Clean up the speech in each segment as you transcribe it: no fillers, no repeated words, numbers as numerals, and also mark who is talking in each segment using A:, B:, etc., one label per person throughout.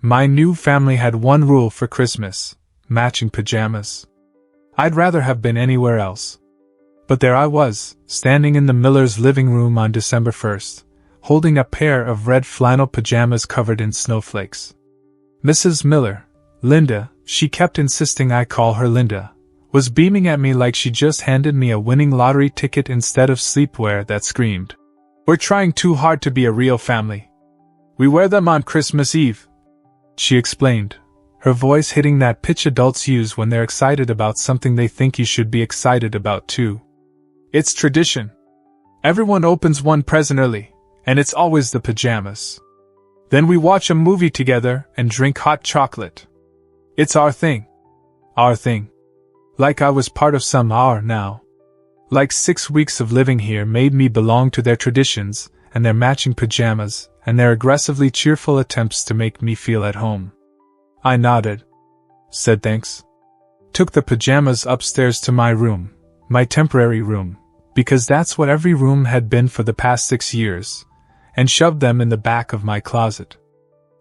A: My new family had one rule for Christmas: matching pajamas. I'd rather have been anywhere else. But there I was, standing in the Millers' living room on December 1st, holding a pair of red flannel pajamas covered in snowflakes. Mrs. Miller, Linda, she kept insisting I call her Linda, was beaming at me like she just handed me a winning lottery ticket instead of sleepwear that screamed, "We're trying too hard to be a real family. We wear them on Christmas Eve," she explained, her voice hitting that pitch adults use when they're excited about something they think you should be excited about too. "It's tradition. Everyone opens one present early, and it's always the pajamas. Then we watch a movie together and drink hot chocolate. It's our thing. Our thing." Like I was part of some hour now. Like 6 weeks of living here made me belong to their traditions, and their matching pajamas, and their aggressively cheerful attempts to make me feel at home. I nodded. Said thanks. Took the pajamas upstairs to my room, my temporary room, because that's what every room had been for the past 6 years, and shoved them in the back of my closet.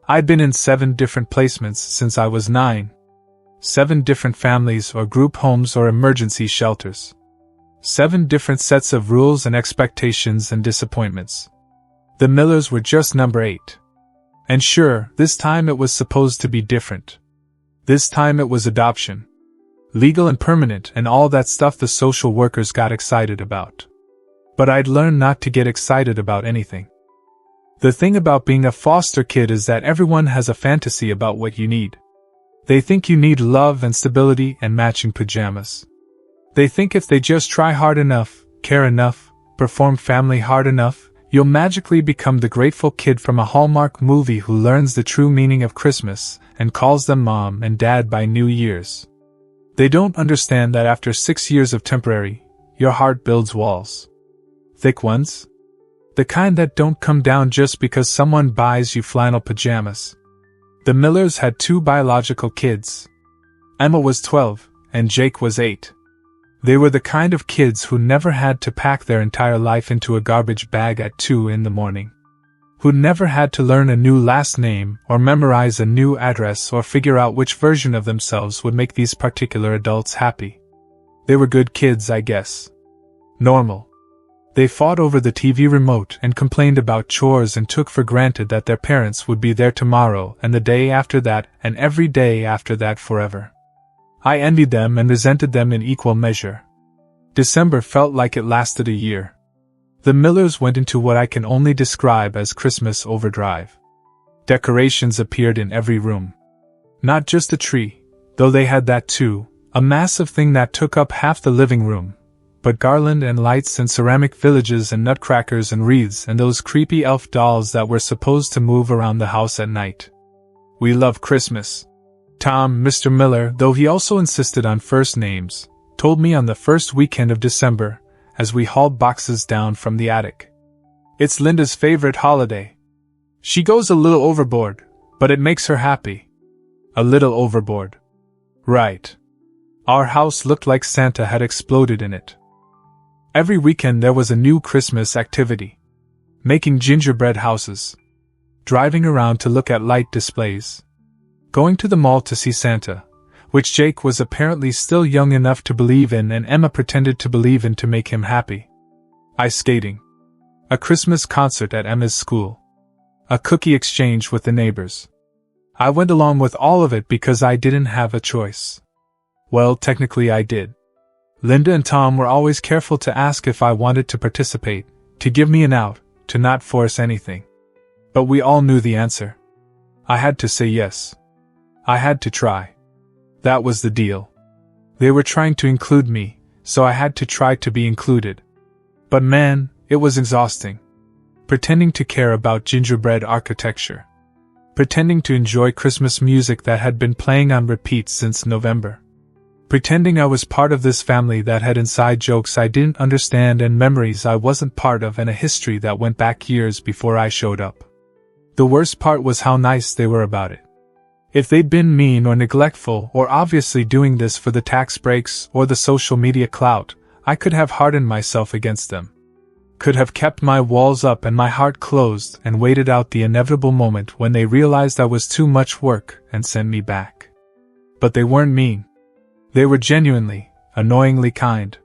A: I'd been in 7 different placements since I was 9. 7 different families or group homes or emergency shelters. 7 different sets of rules and expectations and disappointments. The Millers were just number 8. And sure, this time it was supposed to be different. This time it was adoption. Legal and permanent and all that stuff the social workers got excited about. But I'd learned not to get excited about anything. The thing about being a foster kid is that everyone has a fantasy about what you need. They think you need love and stability and matching pajamas. They think if they just try hard enough, care enough, perform family hard enough, you'll magically become the grateful kid from a Hallmark movie who learns the true meaning of Christmas and calls them mom and dad by New Year's. They don't understand that after 6 years of temporary, your heart builds walls. Thick ones? The kind that don't come down just because someone buys you flannel pajamas. The Millers had 2 biological kids. Emma was 12, and Jake was 8. They were the kind of kids who never had to pack their entire life into a garbage bag at 2 in the morning. Who never had to learn a new last name or memorize a new address or figure out which version of themselves would make these particular adults happy. They were good kids, I guess. Normal. They fought over the TV remote and complained about chores and took for granted that their parents would be there tomorrow and the day after that and every day after that forever. I envied them and resented them in equal measure. December felt like it lasted a year. The Millers went into what I can only describe as Christmas overdrive. Decorations appeared in every room. Not just a tree, though they had that too, a massive thing that took up half the living room, but garland and lights and ceramic villages and nutcrackers and wreaths and those creepy elf dolls that were supposed to move around the house at night. We love Christmas. Tom, Mr. Miller, though he also insisted on first names, told me on the first weekend of December, as we hauled boxes down from the attic. It's Linda's favorite holiday. She goes a little overboard, but it makes her happy. A little overboard. Right. Our house looked like Santa had exploded in it. Every weekend there was a new Christmas activity. Making gingerbread houses. Driving around to look at light displays. Going to the mall to see Santa, which Jake was apparently still young enough to believe in and Emma pretended to believe in to make him happy. Ice skating. A Christmas concert at Emma's school. A cookie exchange with the neighbors. I went along with all of it because I didn't have a choice. Well, technically I did. Linda and Tom were always careful to ask if I wanted to participate, to give me an out, to not force anything. But we all knew the answer. I had to say yes. I had to try. That was the deal. They were trying to include me, so I had to try to be included. But man, it was exhausting. Pretending to care about gingerbread architecture. Pretending to enjoy Christmas music that had been playing on repeat since November. Pretending I was part of this family that had inside jokes I didn't understand and memories I wasn't part of and a history that went back years before I showed up. The worst part was how nice they were about it. If they'd been mean or neglectful or obviously doing this for the tax breaks or the social media clout, I could have hardened myself against them. Could have kept my walls up and my heart closed and waited out the inevitable moment when they realized I was too much work and sent me back. But they weren't mean. They were genuinely, annoyingly kind.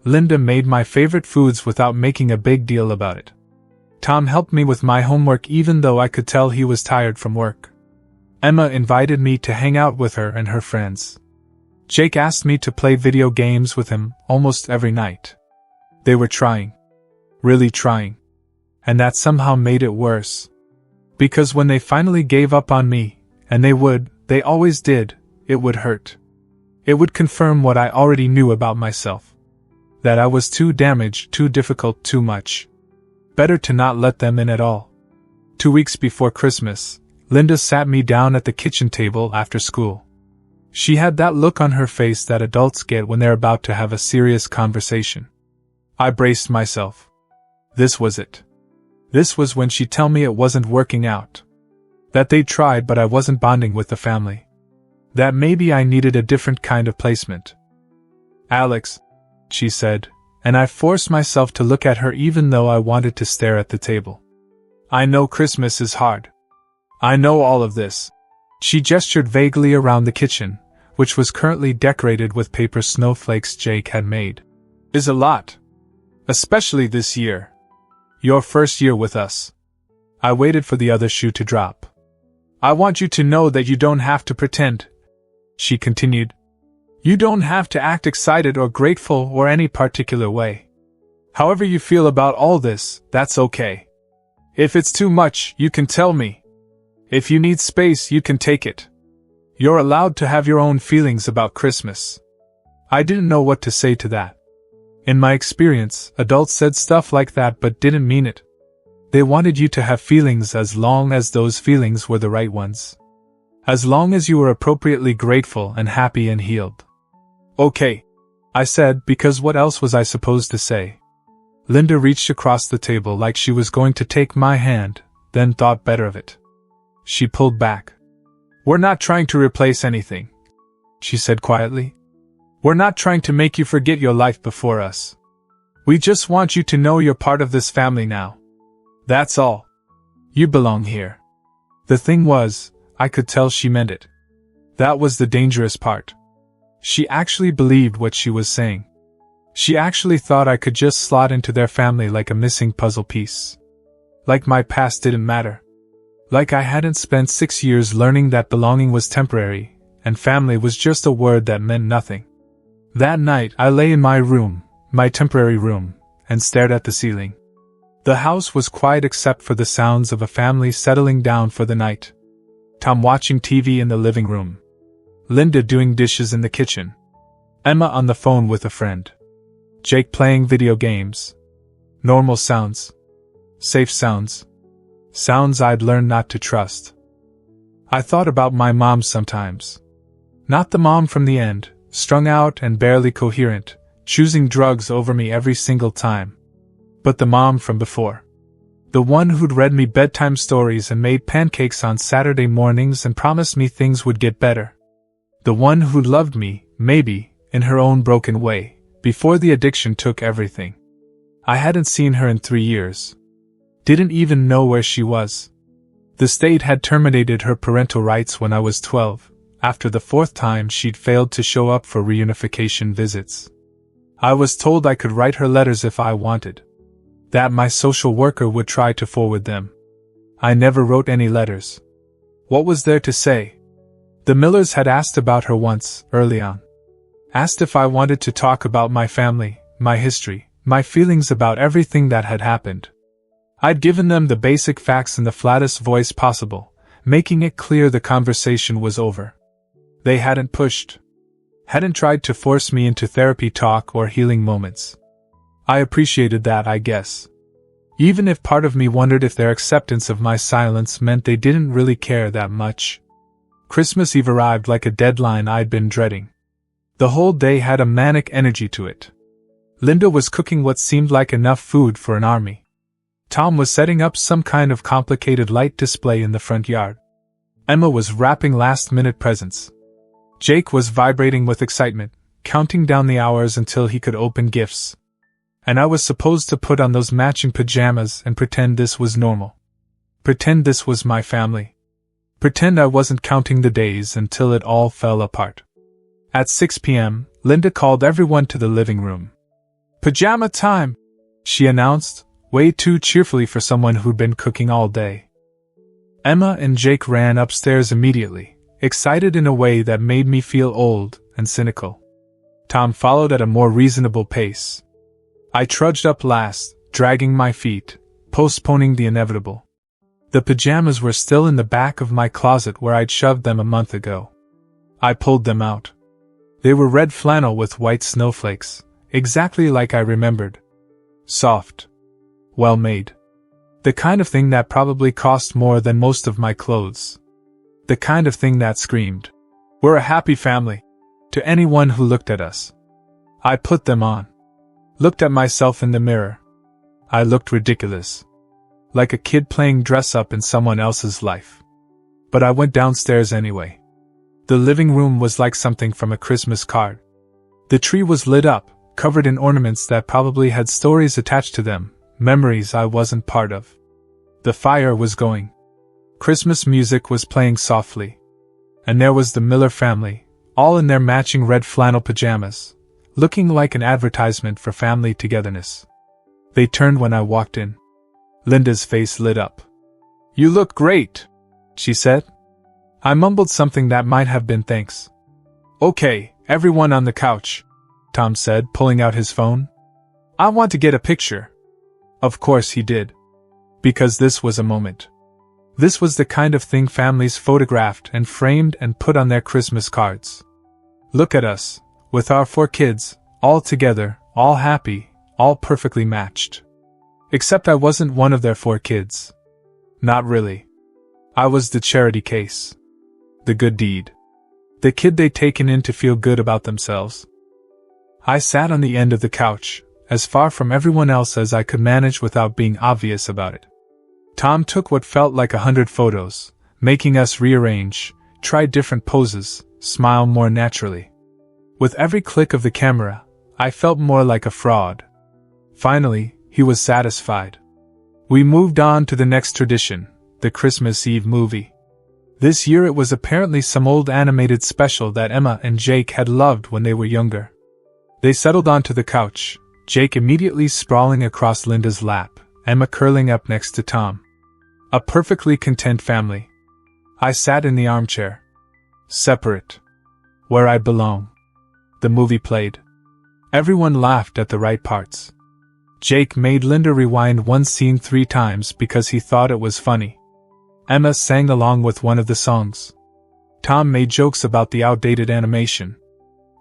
A: Linda made my favorite foods without making a big deal about it. Tom helped me with my homework even though I could tell he was tired from work. Emma invited me to hang out with her and her friends. Jake asked me to play video games with him almost every night. They were trying. Really trying. And that somehow made it worse. Because when they finally gave up on me, and they always did, it would hurt. It would confirm what I already knew about myself. That I was too damaged, too difficult, too much. Better to not let them in at all. 2 weeks before Christmas, Linda sat me down at the kitchen table after school. She had that look on her face that adults get when they're about to have a serious conversation. I braced myself. This was it. This was when she'd tell me it wasn't working out. That they'd tried but I wasn't bonding with the family. That maybe I needed a different kind of placement. Alex, she said, and I forced myself to look at her even though I wanted to stare at the table. I know Christmas is hard. I know all of this. She gestured vaguely around the kitchen, which was currently decorated with paper snowflakes Jake had made. Is a lot. Especially this year. Your first year with us. I waited for the other shoe to drop. I want you to know that you don't have to pretend, she continued. You don't have to act excited or grateful or any particular way. However you feel about all this, that's okay. If it's too much, you can tell me. If you need space, you can take it. You're allowed to have your own feelings about Christmas. I didn't know what to say to that. In my experience, adults said stuff like that but didn't mean it. They wanted you to have feelings as long as those feelings were the right ones. As long as you were appropriately grateful and happy and healed. Okay, I said, because what else was I supposed to say? Linda reached across the table like she was going to take my hand, then thought better of it. She pulled back. We're not trying to replace anything, she said quietly. We're not trying to make you forget your life before us. We just want you to know you're part of this family now. That's all. You belong here. The thing was, I could tell she meant it. That was the dangerous part. She actually believed what she was saying. She actually thought I could just slot into their family like a missing puzzle piece. Like my past didn't matter. Like I hadn't spent 6 years learning that belonging was temporary, and family was just a word that meant nothing. That night I lay in my room, my temporary room, and stared at the ceiling. The house was quiet except for the sounds of a family settling down for the night. Tom watching TV in the living room. Linda doing dishes in the kitchen. Emma on the phone with a friend. Jake playing video games. Normal sounds. Safe sounds. Sounds I'd learned not to trust. I thought about my mom sometimes. Not the mom from the end, strung out and barely coherent, choosing drugs over me every single time. But the mom from before. The one who'd read me bedtime stories and made pancakes on Saturday mornings and promised me things would get better. The one who loved me, maybe, in her own broken way, before the addiction took everything. I hadn't seen her in 3 years. Didn't even know where she was. The state had terminated her parental rights when I was 12, after the 4th time she'd failed to show up for reunification visits. I was told I could write her letters if I wanted. That my social worker would try to forward them. I never wrote any letters. What was there to say? The Millers had asked about her once, early on. Asked if I wanted to talk about my family, my history, my feelings about everything that had happened. I'd given them the basic facts in the flattest voice possible, making it clear the conversation was over. They hadn't pushed. Hadn't tried to force me into therapy talk or healing moments. I appreciated that, I guess. Even if part of me wondered if their acceptance of my silence meant they didn't really care that much. Christmas Eve arrived like a deadline I'd been dreading. The whole day had a manic energy to it. Linda was cooking what seemed like enough food for an army. Tom was setting up some kind of complicated light display in the front yard. Emma was wrapping last-minute presents. Jake was vibrating with excitement, counting down the hours until he could open gifts. And I was supposed to put on those matching pajamas and pretend this was normal. Pretend this was my family. Pretend I wasn't counting the days until it all fell apart. At 6 p.m., Linda called everyone to the living room. "Pajama time!" she announced, way too cheerfully for someone who'd been cooking all day. Emma and Jake ran upstairs immediately, excited in a way that made me feel old and cynical. Tom followed at a more reasonable pace. I trudged up last, dragging my feet, postponing the inevitable. The pajamas were still in the back of my closet where I'd shoved them a month ago. I pulled them out. They were red flannel with white snowflakes, exactly like I remembered. Soft. Well made. The kind of thing that probably cost more than most of my clothes. The kind of thing that screamed, "We're a happy family," to anyone who looked at us. I put them on. Looked at myself in the mirror. I looked ridiculous. Like a kid playing dress-up in someone else's life. But I went downstairs anyway. The living room was like something from a Christmas card. The tree was lit up, covered in ornaments that probably had stories attached to them, memories I wasn't part of. The fire was going. Christmas music was playing softly. And there was the Miller family, all in their matching red flannel pajamas, looking like an advertisement for family togetherness. They turned when I walked in. Linda's face lit up. "You look great," she said. I mumbled something that might have been thanks. "Okay, everyone on the couch," Tom said, pulling out his phone. "I want to get a picture." Of course he did. Because this was a moment. This was the kind of thing families photographed and framed and put on their Christmas cards. Look at us, with our 4 kids, all together, all happy, all perfectly matched. Except I wasn't one of their 4 kids. Not really. I was the charity case. The good deed. The kid they'd taken in to feel good about themselves. I sat on the end of the couch, as far from everyone else as I could manage without being obvious about it. Tom took what felt like 100 photos, making us rearrange, try different poses, smile more naturally. With every click of the camera, I felt more like a fraud. Finally, he was satisfied. We moved on to the next tradition, the Christmas Eve movie. This year it was apparently some old animated special that Emma and Jake had loved when they were younger. They settled onto the couch, Jake immediately sprawling across Linda's lap, Emma curling up next to Tom. A perfectly content family. I sat in the armchair. Separate. Where I belong. The movie played. Everyone laughed at the right parts. Jake made Linda rewind one scene 3 times because he thought it was funny. Emma sang along with one of the songs. Tom made jokes about the outdated animation.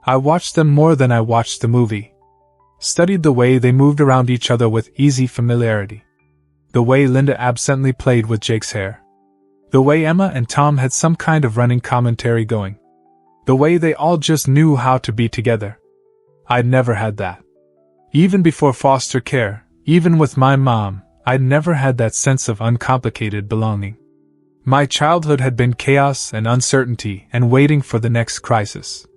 A: I watched them more than I watched the movie. Studied the way they moved around each other with easy familiarity. The way Linda absently played with Jake's hair. The way Emma and Tom had some kind of running commentary going. The way they all just knew how to be together. I'd never had that. Even before foster care, even with my mom, I'd never had that sense of uncomplicated belonging. My childhood had been chaos and uncertainty and waiting for the next crisis.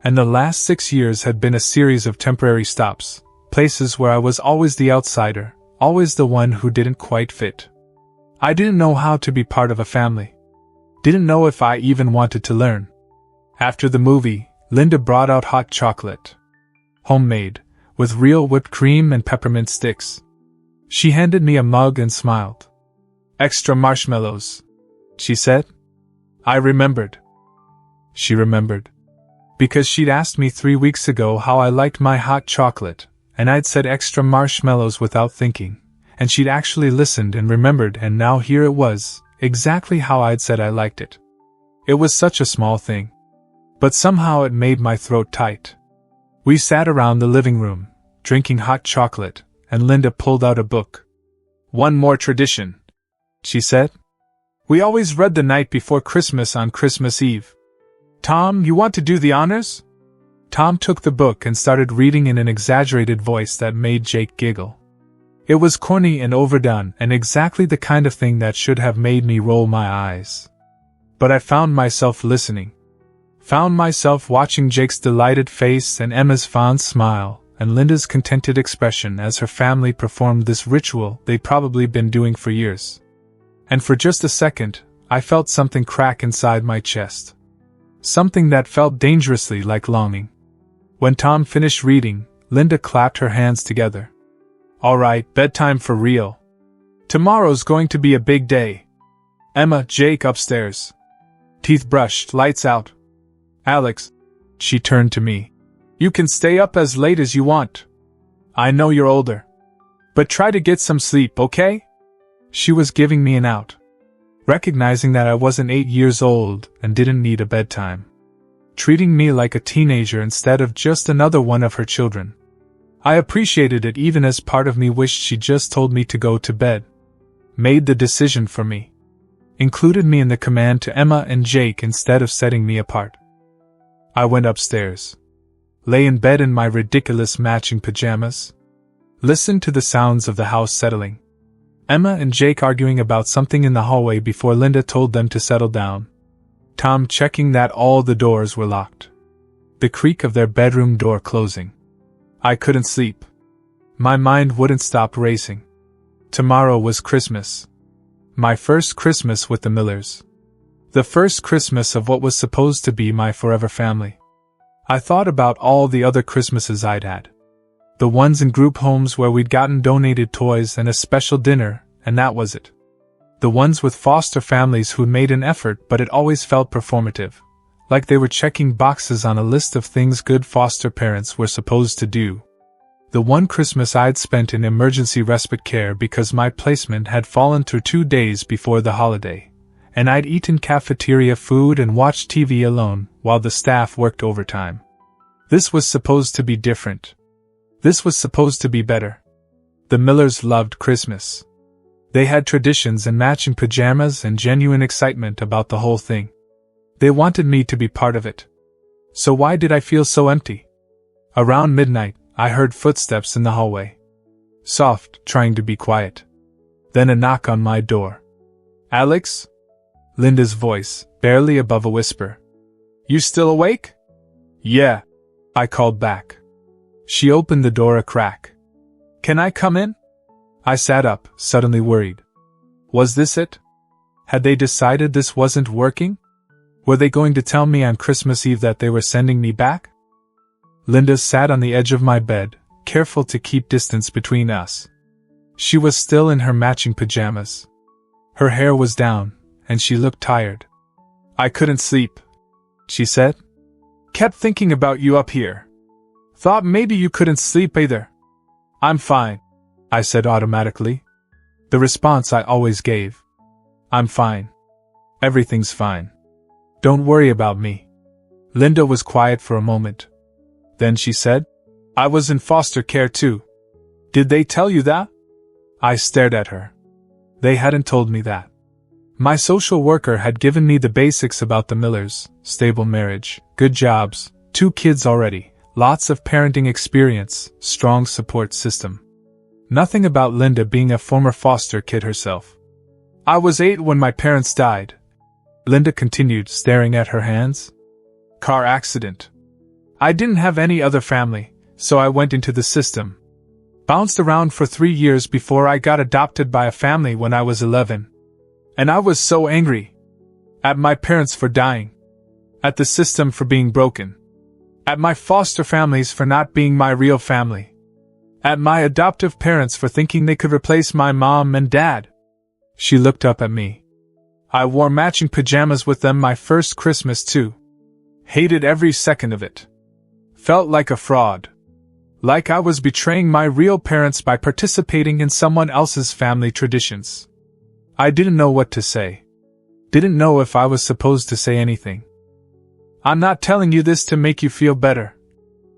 A: And the last 6 years had been a series of temporary stops, places where I was always the outsider, always the one who didn't quite fit. I didn't know how to be part of a family. Didn't know if I even wanted to learn. After the movie, Linda brought out hot chocolate. Homemade, with real whipped cream and peppermint sticks. She handed me a mug and smiled. "Extra marshmallows," she said. I remembered. She remembered. Because she'd asked me 3 weeks ago how I liked my hot chocolate, and I'd said extra marshmallows without thinking, and she'd actually listened and remembered, and now here it was, exactly how I'd said I liked it. It was such a small thing. But somehow it made my throat tight. We sat around the living room, drinking hot chocolate, and Linda pulled out a book. "One more tradition," she said. "We always read the night before Christmas on Christmas Eve. Tom, you want to do the honors?" Tom took the book and started reading in an exaggerated voice that made Jake giggle. It was corny and overdone and exactly the kind of thing that should have made me roll my eyes. But I found myself listening. Found myself watching Jake's delighted face and Emma's fond smile, and Linda's contented expression as her family performed this ritual they'd probably been doing for years. And for just a second, I felt something crack inside my chest. Something that felt dangerously like longing. When Tom finished reading, Linda clapped her hands together. "All right, bedtime for real. Tomorrow's going to be a big day. Emma, Jake upstairs. Teeth brushed, lights out. Alex," she turned to me, "you can stay up as late as you want. I know you're older. But try to get some sleep, okay?" She was giving me an out. Recognizing that I wasn't 8 years old and didn't need a bedtime. Treating me like a teenager instead of just another one of her children. I appreciated it even as part of me wished she just told me to go to bed. Made the decision for me. Included me in the command to Emma and Jake instead of setting me apart. I went upstairs. Lay in bed in my ridiculous matching pajamas. Listened to the sounds of the house settling. Emma and Jake arguing about something in the hallway before Linda told them to settle down. Tom checking that all the doors were locked. The creak of their bedroom door closing. I couldn't sleep. My mind wouldn't stop racing. Tomorrow was Christmas. My first Christmas with the Millers. The first Christmas of what was supposed to be my forever family. I thought about all the other Christmases I'd had. The ones in group homes where we'd gotten donated toys and a special dinner, and that was it. The ones with foster families who made an effort but it always felt performative, like they were checking boxes on a list of things good foster parents were supposed to do. The one Christmas I'd spent in emergency respite care because my placement had fallen through 2 days before the holiday, and I'd eaten cafeteria food and watched TV alone while the staff worked overtime. This was supposed to be different. This was supposed to be better. The Millers loved Christmas. They had traditions and matching pajamas and genuine excitement about the whole thing. They wanted me to be part of it. So why did I feel so empty? Around midnight, I heard footsteps in the hallway. Soft, trying to be quiet. Then a knock on my door. "Alex?" Linda's voice, barely above a whisper. "You still awake?" "Yeah," I called back. She opened the door a crack. "Can I come in?" I sat up, suddenly worried. Was this it? Had they decided this wasn't working? Were they going to tell me on Christmas Eve that they were sending me back? Linda sat on the edge of my bed, careful to keep distance between us. She was still in her matching pajamas. Her hair was down, and she looked tired. "I couldn't sleep," she said. "Kept thinking about you up here. Thought maybe you couldn't sleep either." "I'm fine," I said automatically. The response I always gave. "I'm fine. Everything's fine. Don't worry about me." Linda was quiet for a moment. Then she said, "I was in foster care too. Did they tell you that?" I stared at her. They hadn't told me that. My social worker had given me the basics about the Millers: stable marriage, good jobs, 2 kids already, lots of parenting experience, strong support system. Nothing about Linda being a former foster kid herself. "I was 8 when my parents died," Linda continued, staring at her hands. "Car accident. I didn't have any other family, so I went into the system. Bounced around for 3 years before I got adopted by a family when I was 11. And I was so angry. At my parents for dying. At the system for being broken. At my foster families for not being my real family. At my adoptive parents for thinking they could replace my mom and dad." She looked up at me. "I wore matching pajamas with them my first Christmas too. Hated every second of it. Felt like a fraud. Like I was betraying my real parents by participating in someone else's family traditions. I didn't know what to say. Didn't know if I was supposed to say anything." "I'm not telling you this to make you feel better,"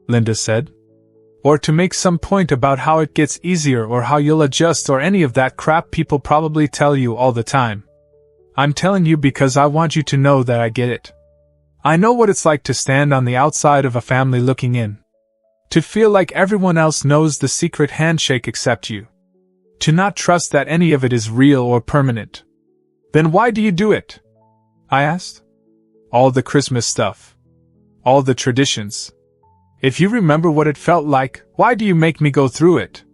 A: Linda said. "Or to make some point about how it gets easier or how you'll adjust or any of that crap people probably tell you all the time. I'm telling you because I want you to know that I get it. I know what it's like to stand on the outside of a family looking in. To feel like everyone else knows the secret handshake except you. To not trust that any of it is real or permanent. Then why do you do it?" I asked. "All the Christmas stuff. All the traditions. If you remember what it felt like, why do you make me go through it?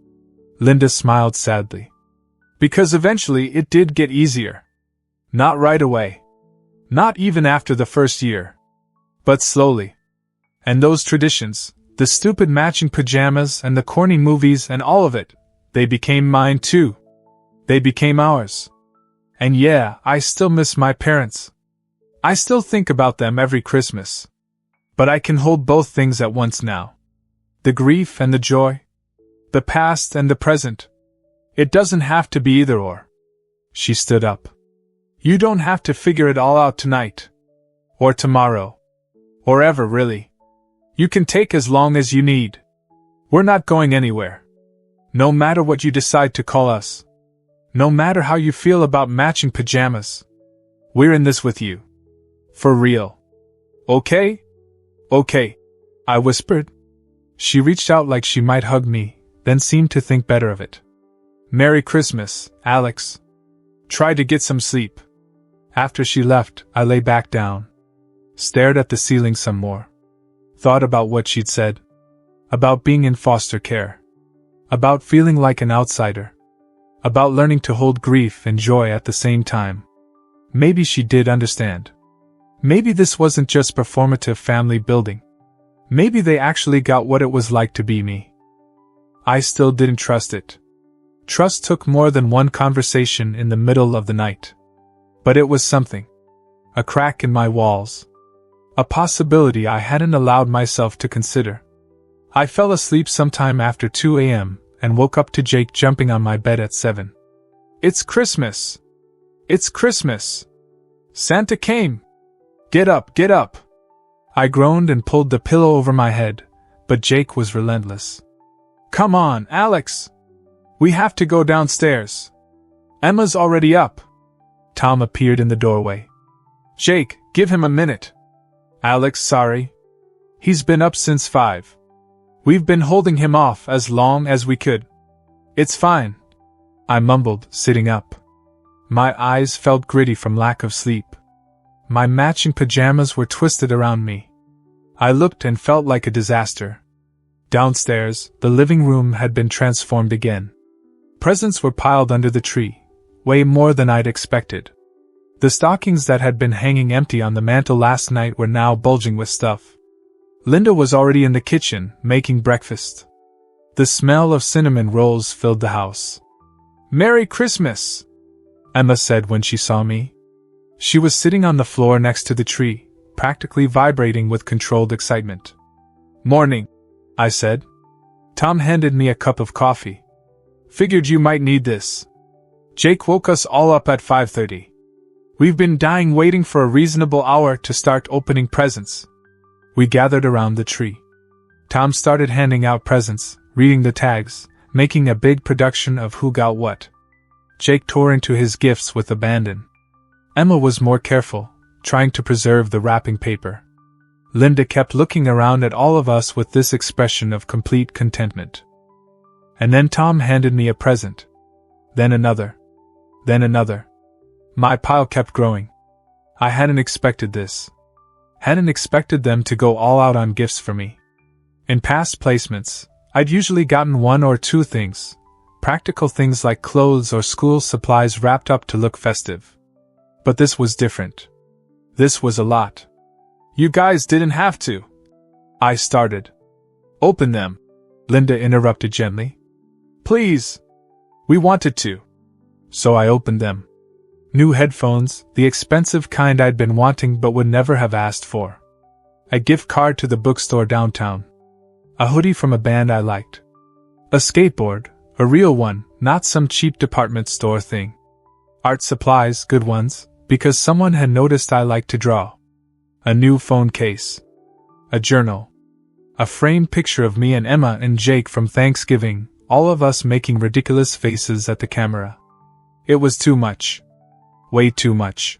A: Linda smiled sadly. Because eventually it did get easier. Not right away. Not even after the first year. But slowly. And those traditions, the stupid matching pajamas and the corny movies and all of it, they became mine too. They became ours. And yeah, I still miss my parents. I still think about them every Christmas. But I can hold both things at once now. The grief and the joy. The past and the present. It doesn't have to be either or. She stood up. You don't have to figure it all out tonight. Or tomorrow. Or ever, really. You can take as long as you need. We're not going anywhere. No matter what you decide to call us. No matter how you feel about matching pajamas. We're in this with you. For real. Okay? Okay, I whispered. She reached out like she might hug me, then seemed to think better of it. Merry Christmas, Alex. Try to get some sleep. After she left, I lay back down. Stared at the ceiling some more. Thought about what she'd said. About being in foster care. About feeling like an outsider. About learning to hold grief and joy at the same time. Maybe she did understand. Maybe this wasn't just performative family building. Maybe they actually got what it was like to be me. I still didn't trust it. Trust took more than one conversation in the middle of the night. But it was something. A crack in my walls. A possibility I hadn't allowed myself to consider. I fell asleep sometime after 2 a.m. and woke up to Jake jumping on my bed at 7. It's Christmas! It's Christmas! Santa came! Get up, get up! I groaned and pulled the pillow over my head, but Jake was relentless. Come on, Alex! We have to go downstairs. Emma's already up. Tom appeared in the doorway. Jake, give him a minute. Alex, sorry. He's been up since 5. We've been holding him off as long as we could. It's fine. I mumbled, sitting up. My eyes felt gritty from lack of sleep. My matching pajamas were twisted around me. I looked and felt like a disaster. Downstairs, the living room had been transformed again. Presents were piled under the tree, way more than I'd expected. The stockings that had been hanging empty on the mantel last night were now bulging with stuff. Linda was already in the kitchen, making breakfast. The smell of cinnamon rolls filled the house. Merry Christmas! Emma said when she saw me. She was sitting on the floor next to the tree, practically vibrating with controlled excitement. Morning, I said. Tom handed me a cup of coffee. Figured you might need this. Jake woke us all up at 5:30. We've been dying waiting for a reasonable hour to start opening presents. We gathered around the tree. Tom started handing out presents, reading the tags, making a big production of who got what. Jake tore into his gifts with abandon. Emma was more careful, trying to preserve the wrapping paper. Linda kept looking around at all of us with this expression of complete contentment. And then Tom handed me a present. Then another. Then another. My pile kept growing. I hadn't expected this. Hadn't expected them to go all out on gifts for me. In past placements, I'd usually gotten 1 or 2 things. Practical things like clothes or school supplies wrapped up to look festive. But this was different. This was a lot. You guys didn't have to. I started. Open them. Linda interrupted gently. Please. We wanted to. So I opened them. New headphones, the expensive kind I'd been wanting but would never have asked for. A gift card to the bookstore downtown. A hoodie from a band I liked. A skateboard, a real one, not some cheap department store thing. Art supplies, good ones, because someone had noticed I liked to draw. A new phone case. A journal. A framed picture of me and Emma and Jake from Thanksgiving, all of us making ridiculous faces at the camera. It was too much. Way too much.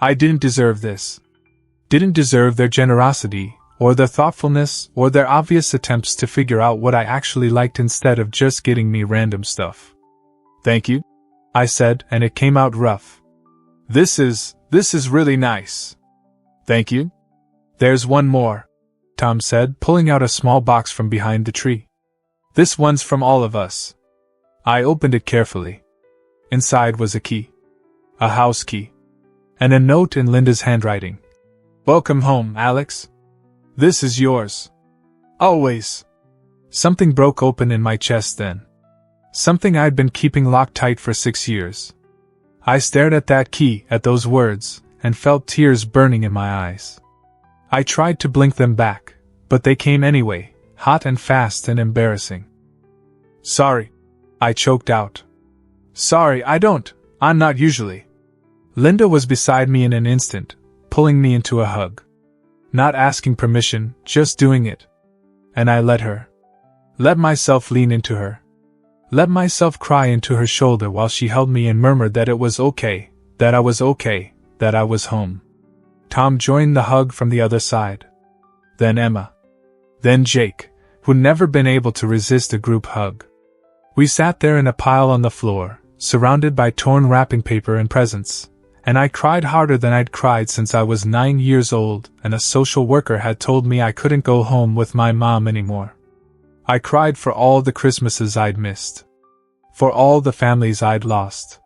A: I didn't deserve this. Didn't deserve their generosity, or their thoughtfulness, or their obvious attempts to figure out what I actually liked instead of just getting me random stuff. Thank you, I said, and it came out rough. This is really nice. Thank you. There's one more. Tom said, pulling out a small box from behind the tree. This one's from all of us. I opened it carefully. Inside was a key. A house key. And a note in Linda's handwriting. Welcome home, Alex. This is yours. Always. Something broke open in my chest then. Something I'd been keeping locked tight for 6 years. I stared at that key, at those words, and felt tears burning in my eyes. I tried to blink them back, but they came anyway, hot and fast and embarrassing. Sorry, I choked out. Sorry, I'm not usually. Linda was beside me in an instant, pulling me into a hug. Not asking permission, just doing it. And I let her. Let myself lean into her. Let myself cry into her shoulder while she held me and murmured that it was okay, that I was okay, that I was home. Tom joined the hug from the other side. Then Emma. Then Jake, who'd never been able to resist a group hug. We sat there in a pile on the floor, surrounded by torn wrapping paper and presents, and I cried harder than I'd cried since I was 9 years old and a social worker had told me I couldn't go home with my mom anymore. I cried for all the Christmases I'd missed. For all the families I'd lost.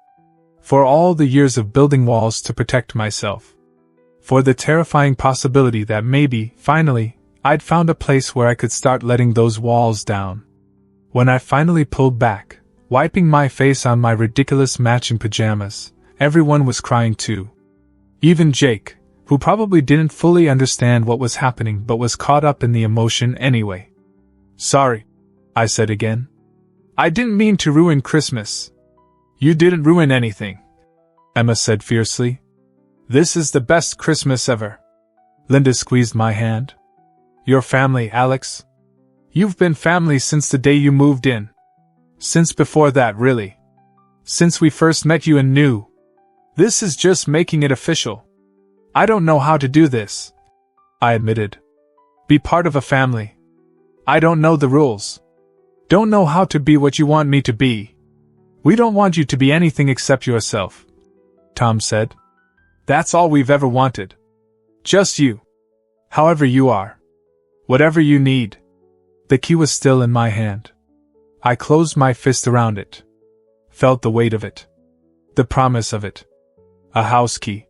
A: For all the years of building walls to protect myself. For the terrifying possibility that maybe, finally, I'd found a place where I could start letting those walls down. When I finally pulled back, wiping my face on my ridiculous matching pajamas, everyone was crying too. Even Jake, who probably didn't fully understand what was happening but was caught up in the emotion anyway. Sorry, I said again. I didn't mean to ruin Christmas. You didn't ruin anything, Emma said fiercely. This is the best Christmas ever. Linda squeezed my hand. Your family, Alex. You've been family since the day you moved in. Since before that, really. Since we first met you and knew. This is just making it official. I don't know how to do this, I admitted. Be part of a family. I don't know the rules. Don't know how to be what you want me to be. We don't want you to be anything except yourself, Tom said. That's all we've ever wanted. Just you. However you are. Whatever you need. The key was still in my hand. I closed my fist around it. Felt the weight of it. The promise of it. A house key.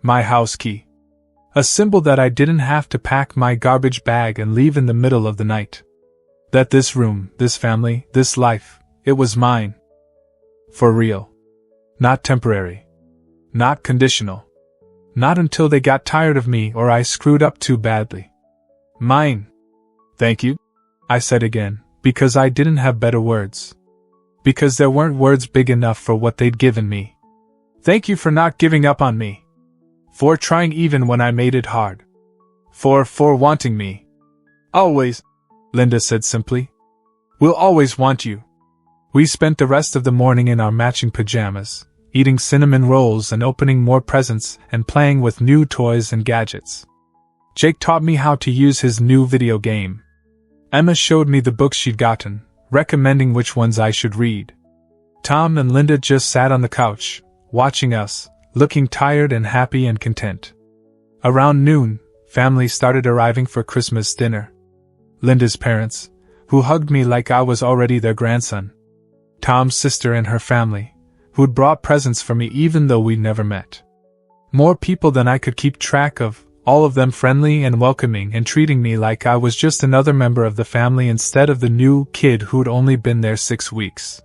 A: My house key. A symbol that I didn't have to pack my garbage bag and leave in the middle of the night. That this room, this family, this life, it was mine. For real. Not temporary. Not conditional. Not until they got tired of me or I screwed up too badly. Mine. Thank you, I said again, because I didn't have better words. Because there weren't words big enough for what they'd given me. Thank you for not giving up on me. For trying even when I made it hard. For wanting me. Always, Linda said simply. We'll always want you. We spent the rest of the morning in our matching pajamas, eating cinnamon rolls and opening more presents and playing with new toys and gadgets. Jake taught me how to use his new video game. Emma showed me the books she'd gotten, recommending which ones I should read. Tom and Linda just sat on the couch, watching us, looking tired and happy and content. Around noon, family started arriving for Christmas dinner. Linda's parents, who hugged me like I was already their grandson. Tom's sister and her family, who'd brought presents for me even though we'd never met. More people than I could keep track of, all of them friendly and welcoming and treating me like I was just another member of the family instead of the new kid who'd only been there 6 weeks.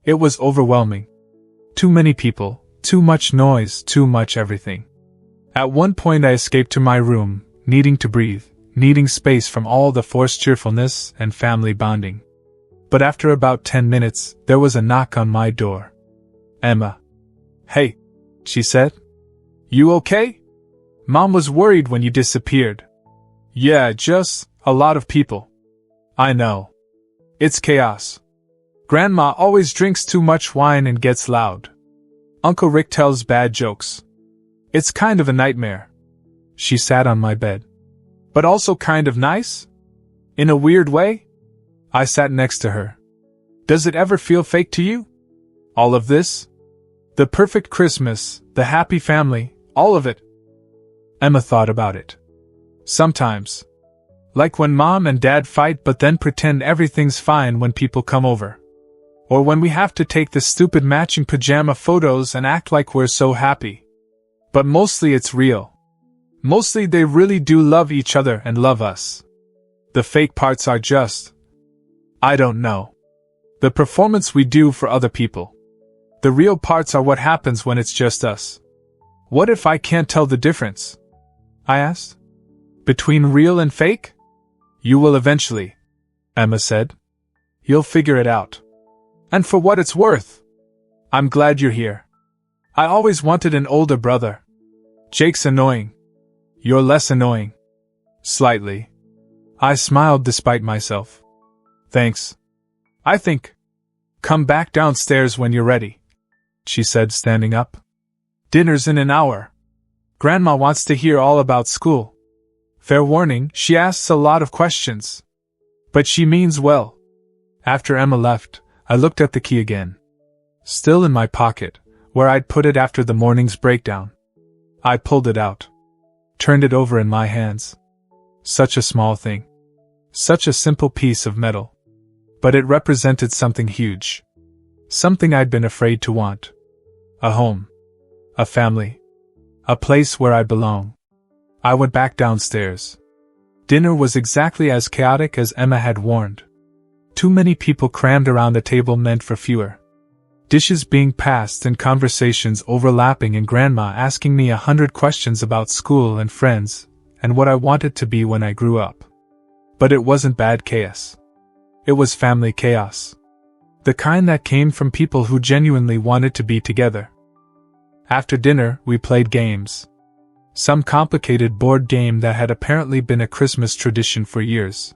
A: It was overwhelming. Too many people, too much noise, too much everything. At one point I escaped to my room, needing to breathe, needing space from all the forced cheerfulness and family bonding. But after about 10 minutes, there was a knock on my door. Emma. Hey, she said. You okay? Mom was worried when you disappeared. Yeah, just a lot of people. I know. It's chaos. Grandma always drinks too much wine and gets loud. Uncle Rick tells bad jokes. It's kind of a nightmare. She sat on my bed. But also kind of nice? In a weird way? I sat next to her. Does it ever feel fake to you? All of this? The perfect Christmas, the happy family, all of it. Emma thought about it. Sometimes. Like when Mom and Dad fight but then pretend everything's fine when people come over. Or when we have to take the stupid matching pajama photos and act like we're so happy. But mostly it's real. Mostly they really do love each other and love us. The fake parts are just, I don't know, the performance we do for other people. The real parts are what happens when it's just us. What if I can't tell the difference? I asked. Between real and fake? You will eventually, Emma said. You'll figure it out. And for what it's worth, I'm glad you're here. I always wanted an older brother. Jake's annoying. You're less annoying. Slightly. I smiled despite myself. Thanks. I think. Come back downstairs when you're ready, she said, standing up. Dinner's in an hour. Grandma wants to hear all about school. Fair warning, she asks a lot of questions. But she means well. After Emma left, I looked at the key again. Still in my pocket, where I'd put it after the morning's breakdown. I pulled it out. Turned it over in my hands. Such a small thing. Such a simple piece of metal. But it represented something huge. Something I'd been afraid to want. A home. A family. A place where I belong. I went back downstairs. Dinner was exactly as chaotic as Emma had warned. Too many people crammed around the table meant for fewer. Dishes being passed and conversations overlapping and Grandma asking me 100 questions about school and friends, and what I wanted to be when I grew up. But it wasn't bad chaos. It was family chaos. The kind that came from people who genuinely wanted to be together. After dinner, we played games. Some complicated board game that had apparently been a Christmas tradition for years.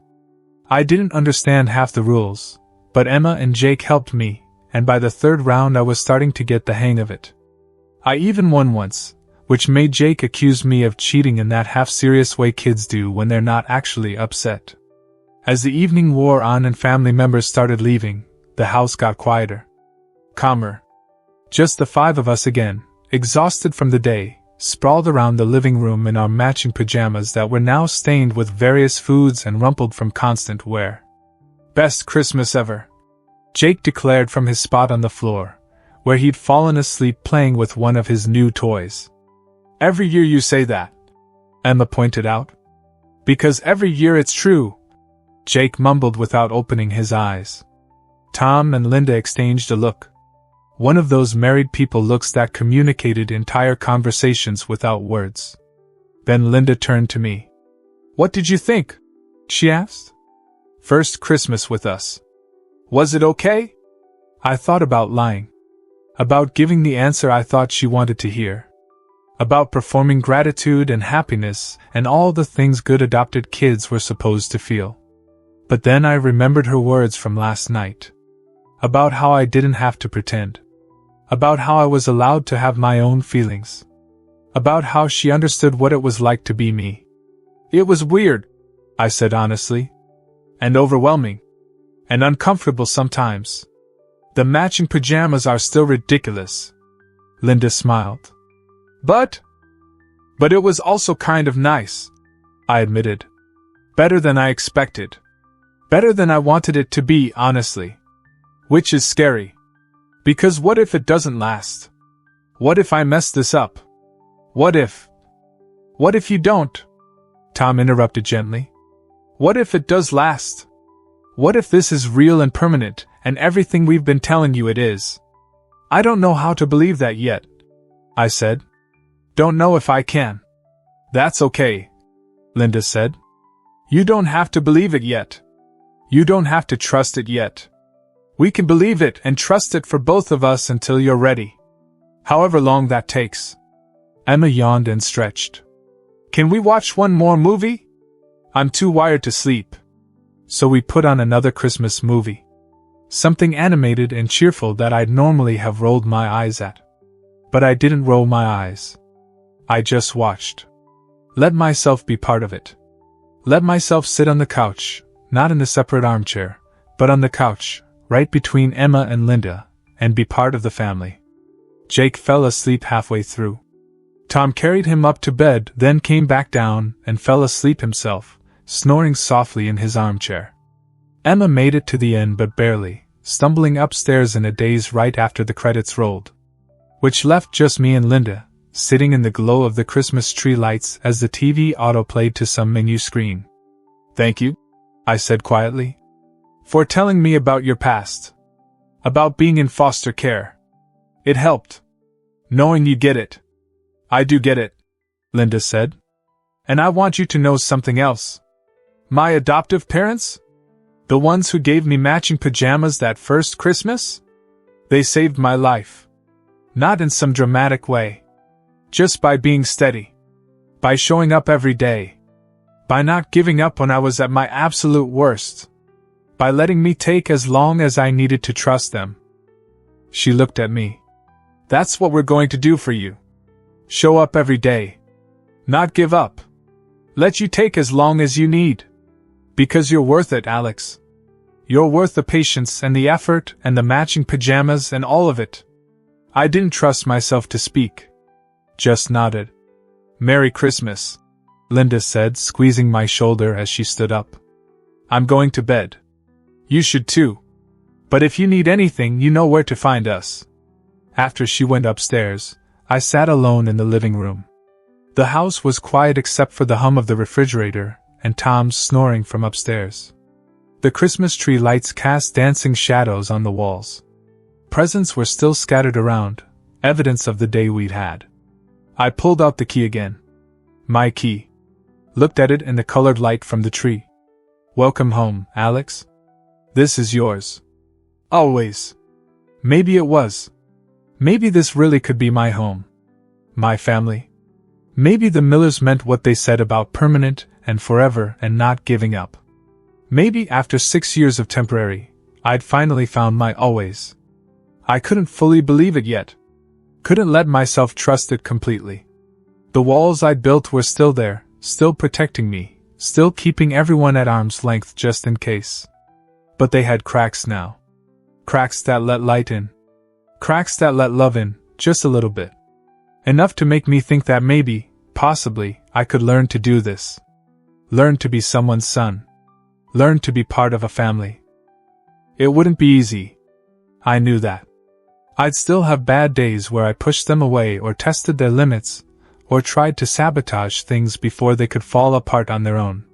A: I didn't understand half the rules, but Emma and Jake helped me, and by the third round I was starting to get the hang of it. I even won once, which made Jake accuse me of cheating in that half-serious way kids do when they're not actually upset. As the evening wore on and family members started leaving, the house got quieter. Calmer. Just the five of us again, exhausted from the day, sprawled around the living room in our matching pajamas that were now stained with various foods and rumpled from constant wear. Best Christmas ever, Jake declared from his spot on the floor, where he'd fallen asleep playing with one of his new toys. Every year you say that, Emma pointed out. Because every year it's true, Jake mumbled without opening his eyes. Tom and Linda exchanged a look. One of those married people looks that communicated entire conversations without words. Then Linda turned to me. What did you think? She asked. First Christmas with us. Was it okay? I thought about lying. About giving the answer I thought she wanted to hear. About performing gratitude and happiness and all the things good adopted kids were supposed to feel. But then I remembered her words from last night. About how I didn't have to pretend. About how I was allowed to have my own feelings. About how she understood what it was like to be me. It was weird, I said honestly. And overwhelming. And uncomfortable sometimes. The matching pajamas are still ridiculous. Linda smiled. But it was also kind of nice, I admitted. Better than I expected. Better than I wanted it to be, honestly. Which is scary. Because what if it doesn't last? What if I mess this up? What if you don't? Tom interrupted gently. What if it does last? What if this is real and permanent, and everything we've been telling you it is? I don't know how to believe that yet, I said. Don't know if I can. That's okay, Linda said. You don't have to believe it yet. You don't have to trust it yet. We can believe it and trust it for both of us until you're ready. However long that takes. Emma yawned and stretched. Can we watch one more movie? I'm too wired to sleep. So we put on another Christmas movie. Something animated and cheerful that I'd normally have rolled my eyes at. But I didn't roll my eyes. I just watched. Let myself be part of it. Let myself sit on the couch, not in a separate armchair, but on the couch, right between Emma and Linda, and be part of the family. Jake fell asleep halfway through. Tom carried him up to bed, then came back down and fell asleep himself, snoring softly in his armchair. Emma made it to the end but barely, stumbling upstairs in a daze right after the credits rolled. Which left just me and Linda, sitting in the glow of the Christmas tree lights as the TV autoplayed to some menu screen. "Thank you," I said quietly, "for telling me about your past. About being in foster care. It helped. Knowing you get it." "I do get it," Linda said. "And I want you to know something else. My adoptive parents? The ones who gave me matching pajamas that first Christmas? They saved my life. Not in some dramatic way. Just by being steady. By showing up every day. By not giving up when I was at my absolute worst. By letting me take as long as I needed to trust them." She looked at me. "That's what we're going to do for you. Show up every day. Not give up. Let you take as long as you need. Because you're worth it, Alex. You're worth the patience and the effort and the matching pajamas and all of it." I didn't trust myself to speak. Just nodded. "Merry Christmas," Linda said, squeezing my shoulder as she stood up. "I'm going to bed. You should too. But if you need anything, you know where to find us." After she went upstairs, I sat alone in the living room. The house was quiet except for the hum of the refrigerator and Tom's snoring from upstairs. The Christmas tree lights cast dancing shadows on the walls. Presents were still scattered around, evidence of the day we'd had. I pulled out the key again. My key. Looked at it in the colored light from the tree. "Welcome home, Alex. This is yours. Always." Maybe it was. Maybe this really could be my home. My family. Maybe the Millers meant what they said about permanent and forever and not giving up. Maybe after 6 years of temporary, I'd finally found my always. I couldn't fully believe it yet. Couldn't let myself trust it completely. The walls I'd built were still there, still protecting me, still keeping everyone at arm's length just in case. But they had cracks now. Cracks that let light in. Cracks that let love in, just a little bit. Enough to make me think that maybe, possibly, I could learn to do this. Learn to be someone's son. Learn to be part of a family. It wouldn't be easy. I knew that. I'd still have bad days where I pushed them away or tested their limits, or tried to sabotage things before they could fall apart on their own.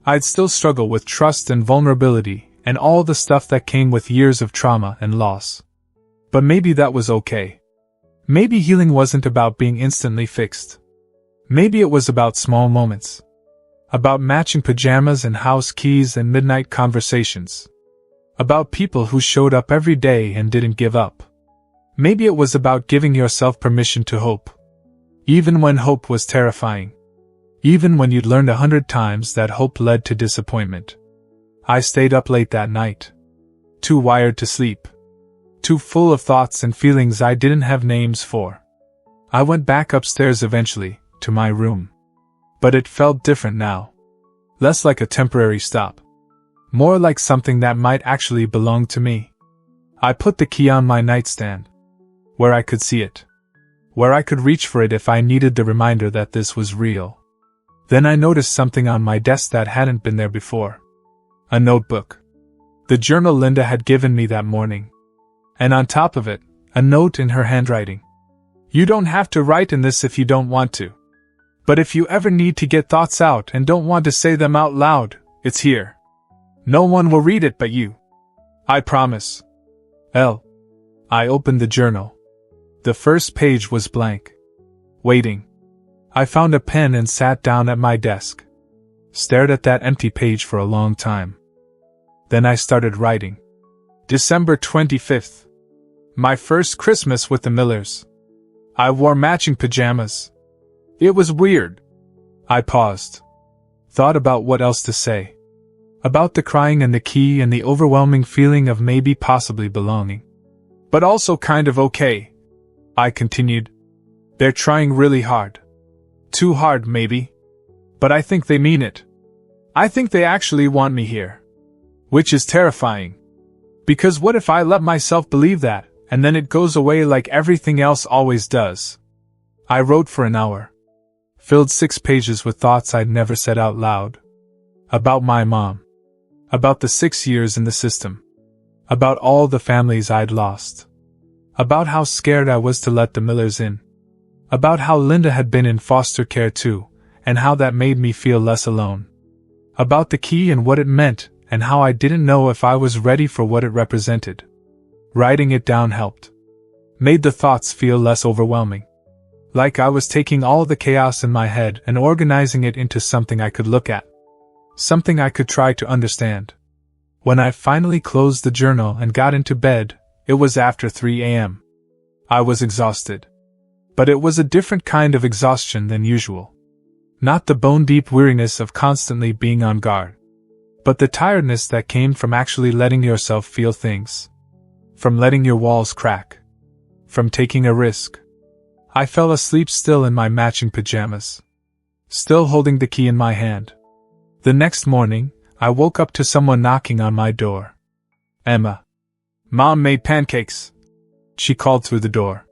A: I'd still struggle with trust and vulnerability, and all the stuff that came with years of trauma and loss. But maybe that was okay. Maybe healing wasn't about being instantly fixed. Maybe it was about small moments. About matching pajamas and house keys and midnight conversations. About people who showed up every day and didn't give up. Maybe it was about giving yourself permission to hope. Even when hope was terrifying. Even when you'd learned 100 times that hope led to disappointment. I stayed up late that night. Too wired to sleep. Too full of thoughts and feelings I didn't have names for. I went back upstairs eventually, to my room. But it felt different now. Less like a temporary stop. More like something that might actually belong to me. I put the key on my nightstand. Where I could see it. Where I could reach for it if I needed the reminder that this was real. Then I noticed something on my desk that hadn't been there before. A notebook. The journal Linda had given me that morning. And on top of it, a note in her handwriting. "You don't have to write in this if you don't want to. But if you ever need to get thoughts out and don't want to say them out loud, it's here. No one will read it but you. I promise." I opened the journal. The first page was blank. Waiting. I found a pen and sat down at my desk. Stared at that empty page for a long time. Then I started writing. December 25th. My first Christmas with the Millers. I wore matching pajamas. It was weird. I paused. Thought about what else to say. About the crying and the key and the overwhelming feeling of maybe possibly belonging. But also kind of okay. I continued. They're trying really hard. Too hard, maybe. But I think they mean it. I think they actually want me here. Which is terrifying. Because what if I let myself believe that, and then it goes away like everything else always does? I wrote for an hour. Filled 6 pages with thoughts I'd never said out loud. About my mom. About the 6 years in the system. About all the families I'd lost. About how scared I was to let the Millers in. About how Linda had been in foster care too, and how that made me feel less alone. About the key and what it meant, and how I didn't know if I was ready for what it represented. Writing it down helped. Made the thoughts feel less overwhelming. Like I was taking all the chaos in my head and organizing it into something I could look at. Something I could try to understand. When I finally closed the journal and got into bed, it was after 3 a.m. I was exhausted. But it was a different kind of exhaustion than usual. Not the bone-deep weariness of constantly being on guard, but the tiredness that came from actually letting yourself feel things. From letting your walls crack. From taking a risk. I fell asleep still in my matching pajamas. Still holding the key in my hand. The next morning, I woke up to someone knocking on my door. Emma. Mom made pancakes. She called through the door.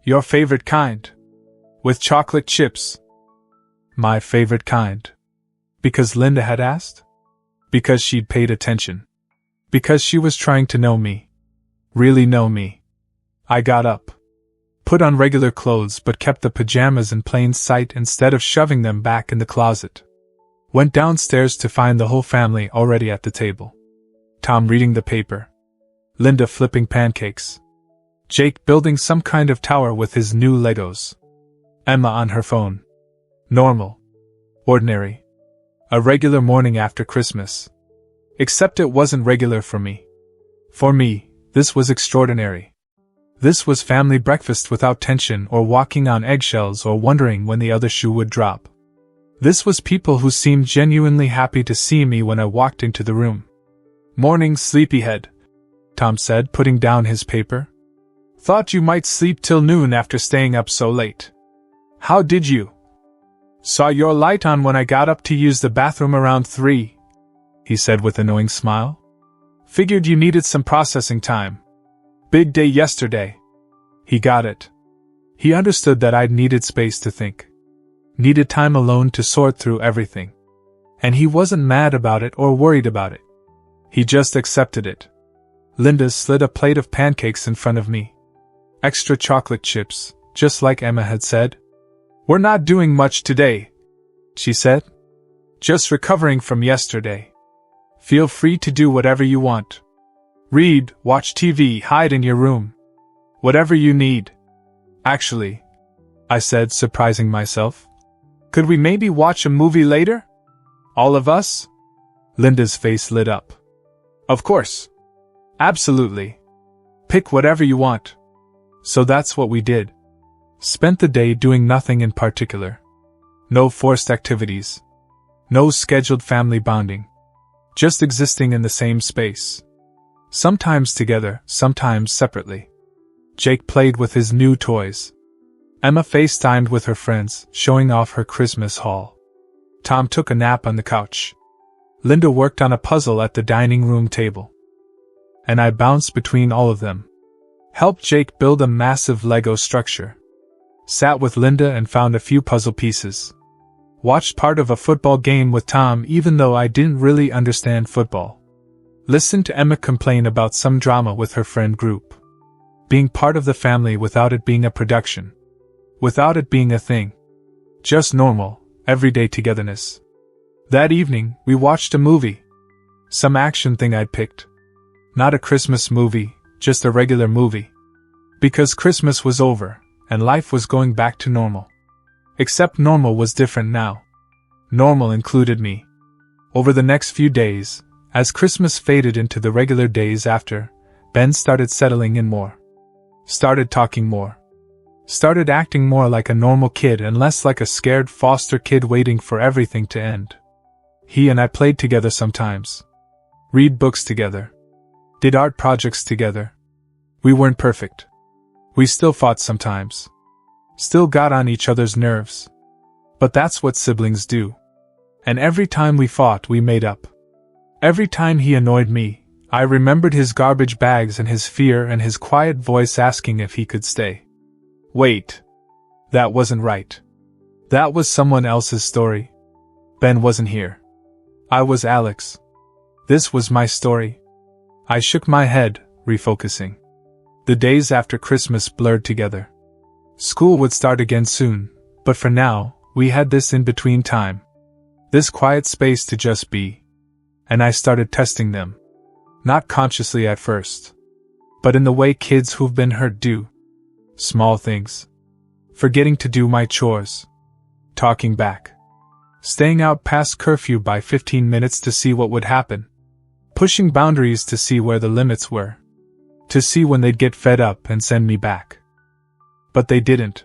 A: Your favorite kind. With chocolate chips. My favorite kind. Because Linda had asked? Because she'd paid attention. Because she was trying to know me. Really know me. I got up. Put on regular clothes but kept the pajamas in plain sight instead of shoving them back in the closet. Went downstairs to find the whole family already at the table. Tom reading the paper. Linda flipping pancakes. Jake building some kind of tower with his new Legos. Emma on her phone. Normal. Ordinary. A regular morning after Christmas. Except it wasn't regular for me. For me, this was extraordinary. This was family breakfast without tension or walking on eggshells or wondering when the other shoe would drop. This was people who seemed genuinely happy to see me when I walked into the room. Morning, sleepyhead, Tom said, putting down his paper. Thought you might sleep till noon after staying up so late. How did you? Saw your light on when I got up to use the bathroom around 3, he said with a knowing smile. Figured you needed some processing time. Big day yesterday. He got it. He understood that I'd needed space to think. Needed time alone to sort through everything. And he wasn't mad about it or worried about it. He just accepted it. Linda slid a plate of pancakes in front of me. Extra chocolate chips, just like Emma had said. We're not doing much today, she said. Just recovering from yesterday. Feel free to do whatever you want. Read, watch TV, hide in your room. Whatever you need. Actually, I said, surprising myself. Could we maybe watch a movie later? All of us? Linda's face lit up. Of course. Absolutely. Pick whatever you want. So that's what we did. Spent the day doing nothing in particular. No forced activities. No scheduled family bonding. Just existing in the same space. Sometimes together, sometimes separately. Jake played with his new toys. Emma FaceTimed with her friends, showing off her Christmas haul. Tom took a nap on the couch. Linda worked on a puzzle at the dining room table. And I bounced between all of them. Helped Jake build a massive Lego structure. Sat with Linda and found a few puzzle pieces. Watched part of a football game with Tom even though I didn't really understand football. Listened to Emma complain about some drama with her friend group. Being part of the family without it being a production. Without it being a thing. Just normal, everyday togetherness. That evening, we watched a movie. Some action thing I'd picked. Not a Christmas movie, just a regular movie. Because Christmas was over, and life was going back to normal. Except normal was different now. Normal included me. Over the next few days, as Christmas faded into the regular days after, Ben started settling in more. Started talking more. Started acting more like a normal kid and less like a scared foster kid waiting for everything to end. He and I played together sometimes. Read books together. Did art projects together. We weren't perfect. We still fought sometimes. Still got on each other's nerves. But that's what siblings do. And every time we fought, we made up. Every time he annoyed me, I remembered his garbage bags and his fear and his quiet voice asking if he could stay. Wait. That wasn't right. That was someone else's story. Ben wasn't here. I was Alex. This was my story. I shook my head, refocusing. The days after Christmas blurred together. School would start again soon, but for now, we had this in-between time. This quiet space to just be. And I started testing them. Not consciously at first. But in the way kids who've been hurt do. Small things. Forgetting to do my chores. Talking back. Staying out past curfew by 15 minutes to see what would happen. Pushing boundaries to see where the limits were. To see when they'd get fed up and send me back. But they didn't.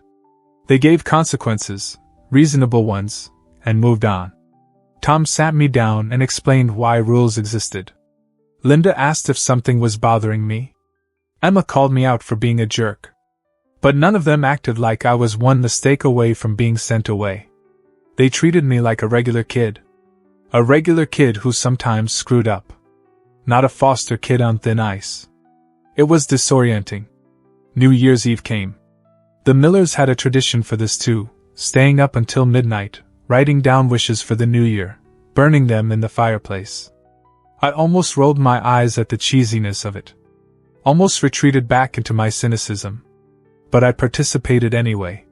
A: They gave consequences, reasonable ones, and moved on. Tom sat me down and explained why rules existed. Linda asked if something was bothering me. Emma called me out for being a jerk. But none of them acted like I was one mistake away from being sent away. They treated me like a regular kid. A regular kid who sometimes screwed up. Not a foster kid on thin ice. It was disorienting. New Year's Eve came. The Millers had a tradition for this too, staying up until midnight, writing down wishes for the new year, burning them in the fireplace. I almost rolled my eyes at the cheesiness of it. Almost retreated back into my cynicism. But I participated anyway.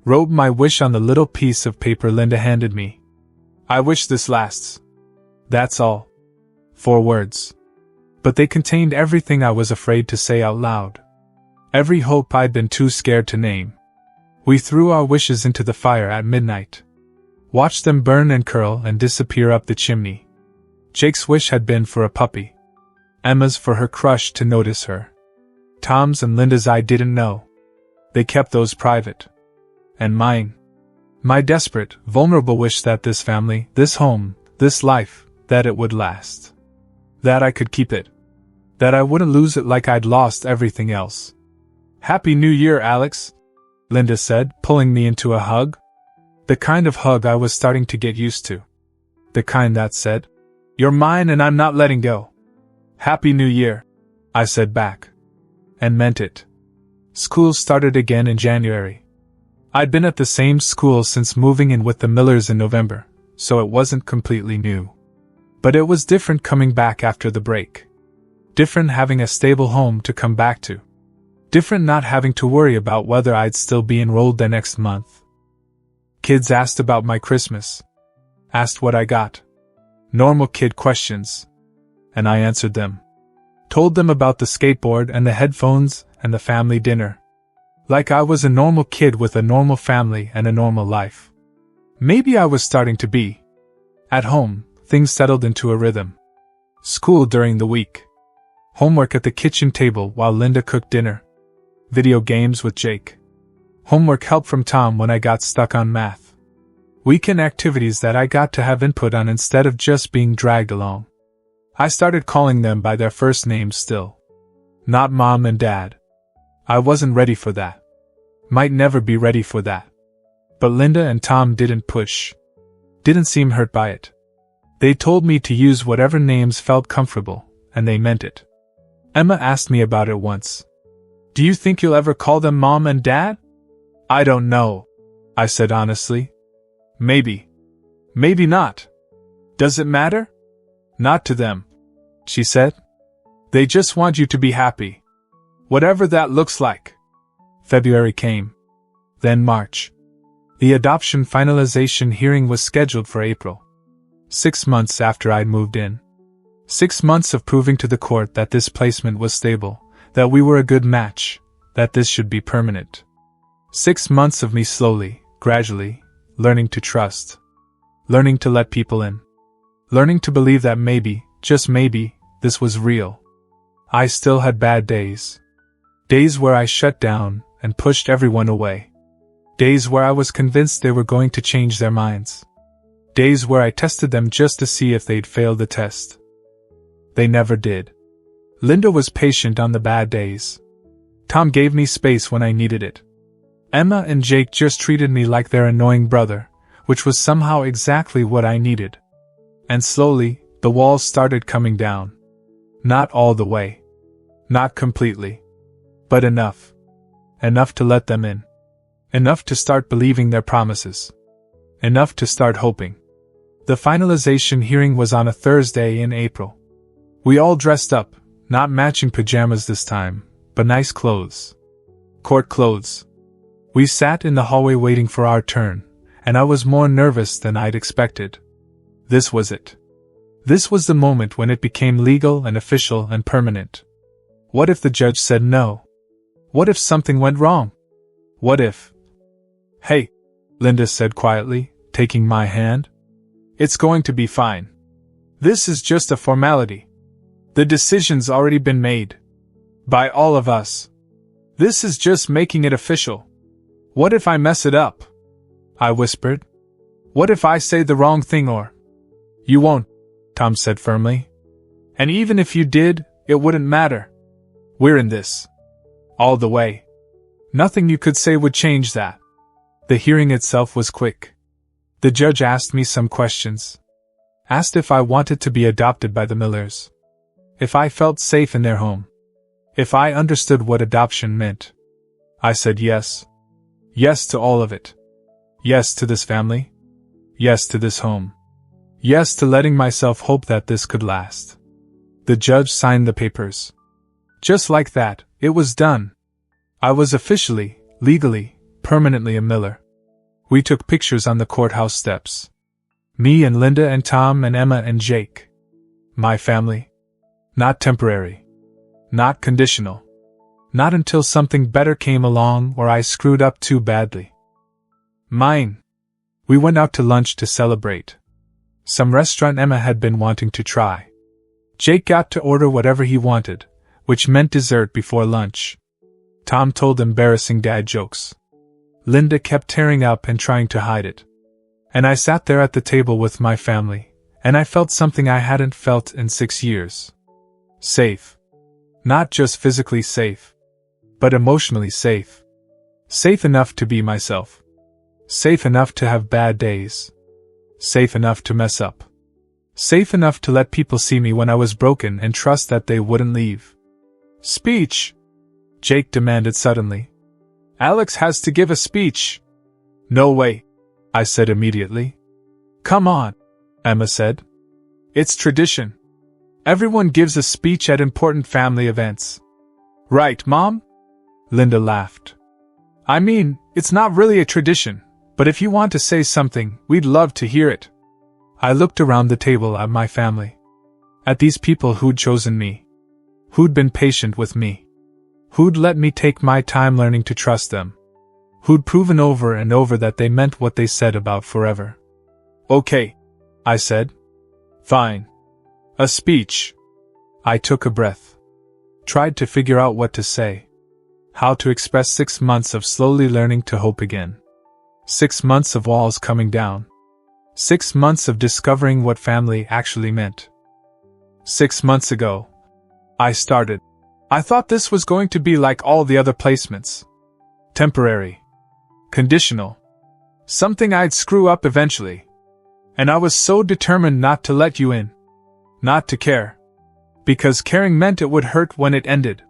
A: Wrote my wish on the little piece of paper Linda handed me. I wish this lasts. That's all. 4 words. But they contained everything I was afraid to say out loud. Every hope I'd been too scared to name. We threw our wishes into the fire at midnight. Watched them burn and curl and disappear up the chimney. Jake's wish had been for a puppy. Emma's for her crush to notice her. Tom's and Linda's I didn't know. They kept those private. And mine. My desperate, vulnerable wish that this family, this home, this life, that it would last. That I could keep it. That I wouldn't lose it like I'd lost everything else. Happy New Year, Alex, Linda said, pulling me into a hug. The kind of hug I was starting to get used to. The kind that said, "You're mine and I'm not letting go." Happy New Year, I said back. And meant it. School started again in January. I'd been at the same school since moving in with the Millers in November, so it wasn't completely new. But it was different coming back after the break. Different having a stable home to come back to. Different not having to worry about whether I'd still be enrolled the next month. Kids asked about my Christmas. Asked what I got. Normal kid questions. And I answered them. Told them about the skateboard and the headphones and the family dinner. Like I was a normal kid with a normal family and a normal life. Maybe I was starting to be. At home, things settled into a rhythm. School during the week. Homework at the kitchen table while Linda cooked dinner. Video games with Jake. Homework help from Tom when I got stuck on math. Weekend activities that I got to have input on instead of just being dragged along. I started calling them by their first names still. Not Mom and Dad. I wasn't ready for that. Might never be ready for that. But Linda and Tom didn't push. Didn't seem hurt by it. They told me to use whatever names felt comfortable, and they meant it. Emma asked me about it once. Do you think you'll ever call them Mom and Dad? I don't know, I said honestly. Maybe. Maybe not. Does it matter? Not to them, she said. They just want you to be happy. Whatever that looks like. February came. Then March. The adoption finalization hearing was scheduled for April. 6 months after I'd moved in. 6 months of proving to the court that this placement was stable, that we were a good match, that this should be permanent. 6 months of me slowly, gradually, learning to trust. Learning to let people in. Learning to believe that maybe, just maybe, this was real. I still had bad days. Days where I shut down and pushed everyone away. Days where I was convinced they were going to change their minds. Days where I tested them just to see if they'd fail the test. They never did. Linda was patient on the bad days. Tom gave me space when I needed it. Emma and Jake just treated me like their annoying brother, which was somehow exactly what I needed. And slowly, the walls started coming down. Not all the way. Not completely. But enough. Enough to let them in. Enough to start believing their promises. Enough to start hoping. The finalization hearing was on a Thursday in April. We all dressed up, not matching pajamas this time, but nice clothes. Court clothes. We sat in the hallway waiting for our turn, and I was more nervous than I'd expected. This was it. This was the moment when it became legal and official and permanent. What if the judge said no? What if something went wrong? What if... "Hey," Linda said quietly, taking my hand. "It's going to be fine. This is just a formality. The decision's already been made. By all of us. This is just making it official. What if I mess it up?" I whispered. "What if I say the wrong thing or—" "You won't," Tom said firmly. "And even if you did, it wouldn't matter. We're in this. All the way. Nothing you could say would change that." The hearing itself was quick. The judge asked me some questions. Asked if I wanted to be adopted by the Millers. If I felt safe in their home. If I understood what adoption meant. I said yes. Yes to all of it. Yes to this family. Yes to this home. Yes to letting myself hope that this could last. The judge signed the papers. Just like that, it was done. I was officially, legally, permanently a Miller. We took pictures on the courthouse steps. Me and Linda and Tom and Emma and Jake. My family. Not temporary. Not conditional. Not until something better came along or I screwed up too badly. Mine. We went out to lunch to celebrate. Some restaurant Emma had been wanting to try. Jake got to order whatever he wanted, which meant dessert before lunch. Tom told embarrassing dad jokes. Linda kept tearing up and trying to hide it. And I sat there at the table with my family, and I felt something I hadn't felt in 6 years. Safe. Not just physically safe, but emotionally safe. Safe enough to be myself. Safe enough to have bad days. Safe enough to mess up. Safe enough to let people see me when I was broken and trust that they wouldn't leave. "Speech!" Jake demanded suddenly. "Alex has to give a speech." "No way," I said immediately. "Come on," Emma said. "It's tradition. Everyone gives a speech at important family events." "Right, Mom?" Linda laughed. "I mean, it's not really a tradition, but if you want to say something, we'd love to hear it." I looked around the table at my family. At these people who'd chosen me. Who'd been patient with me. Who'd let me take my time learning to trust them. Who'd proven over and over that they meant what they said about forever. "Okay," I said. "Fine. A speech." I took a breath. Tried to figure out what to say. How to express 6 months of slowly learning to hope again. 6 months of walls coming down. 6 months of discovering what family actually meant. 6 months ago, I started. I thought this was going to be like all the other placements. Temporary. Conditional. Something I'd screw up eventually. And I was so determined not to let you in. Not to care. Because caring meant it would hurt when it ended.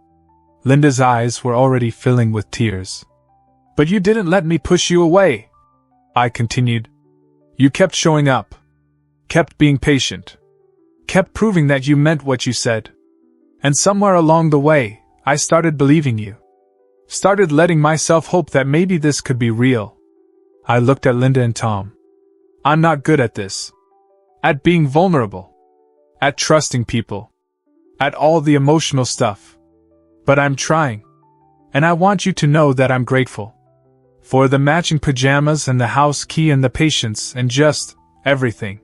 A: Linda's eyes were already filling with tears. "But you didn't let me push you away," I continued. "You kept showing up. Kept being patient. Kept proving that you meant what you said. And somewhere along the way, I started believing you. Started letting myself hope that maybe this could be real." I looked at Linda and Tom. "I'm not good at this. At being vulnerable. At trusting people. At all the emotional stuff. But I'm trying. And I want you to know that I'm grateful. For the matching pajamas and the house key and the patience and just everything.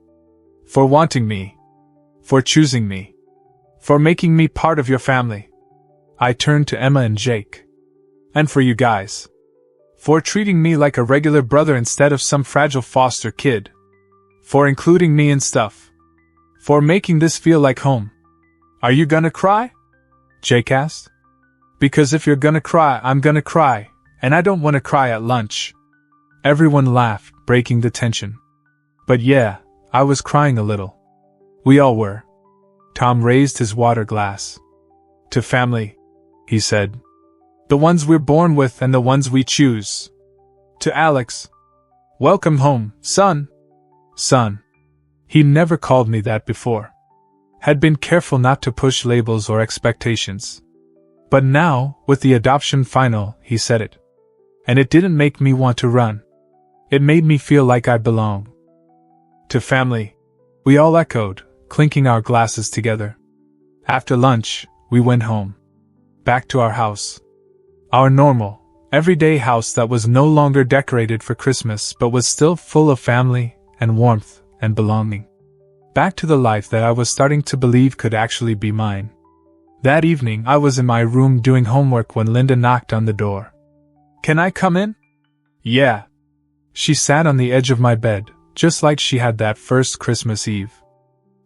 A: For wanting me. For choosing me. For making me part of your family." I turned to Emma and Jake. "And for you guys. For treating me like a regular brother instead of some fragile foster kid. For including me in stuff. For making this feel like home." "Are you gonna cry?" Jake asked. "Because if you're gonna cry, I'm gonna cry, and I don't want to cry at lunch." Everyone laughed, breaking the tension. But yeah, I was crying a little. We all were. Tom raised his water glass. "To family," he said. "The ones we're born with and the ones we choose. To Alex. Welcome home, son." Son. He never called me that before. Had been careful not to push labels or expectations. But now, with the adoption final, he said it. And it didn't make me want to run. It made me feel like I belong. To family, we all echoed, clinking our glasses together. After lunch, we went home. Back to our house. Our normal, everyday house that was no longer decorated for Christmas but was still full of family and warmth and belonging. Back to the life that I was starting to believe could actually be mine. That evening I was in my room doing homework when Linda knocked on the door. "Can I come in?" "Yeah." She sat on the edge of my bed, just like she had that first Christmas Eve.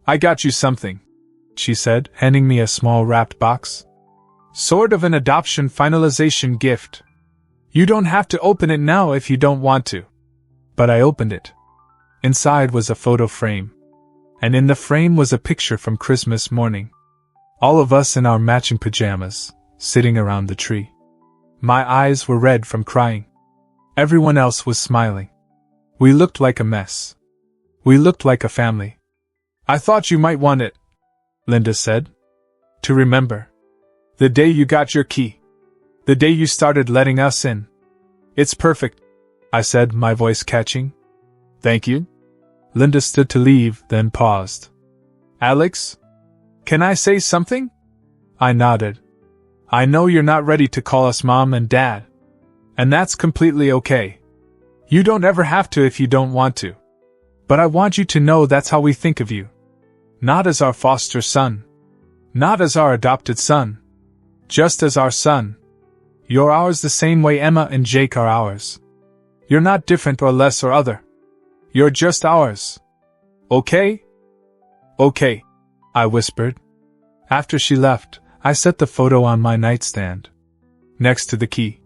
A: "I got you something," she said, handing me a small wrapped box. "Sort of an adoption finalization gift. You don't have to open it now if you don't want to." But I opened it. Inside was a photo frame. And in the frame was a picture from Christmas morning. All of us in our matching pajamas, sitting around the tree. My eyes were red from crying. Everyone else was smiling. We looked like a mess. We looked like a family. "I thought you might want it," Linda said. "To remember. The day you got your key. The day you started letting us in." "It's perfect," I said, my voice catching. "Thank you." Linda stood to leave, then paused. "Alex? Can I say something?" I nodded. "I know you're not ready to call us Mom and Dad. And that's completely okay. You don't ever have to if you don't want to. But I want you to know that's how we think of you. Not as our foster son. Not as our adopted son. Just as our son. You're ours the same way Emma and Jake are ours. You're not different or less or other. You're just ours. Okay?" "Okay," I whispered. After she left, I set the photo on my nightstand. Next to the key.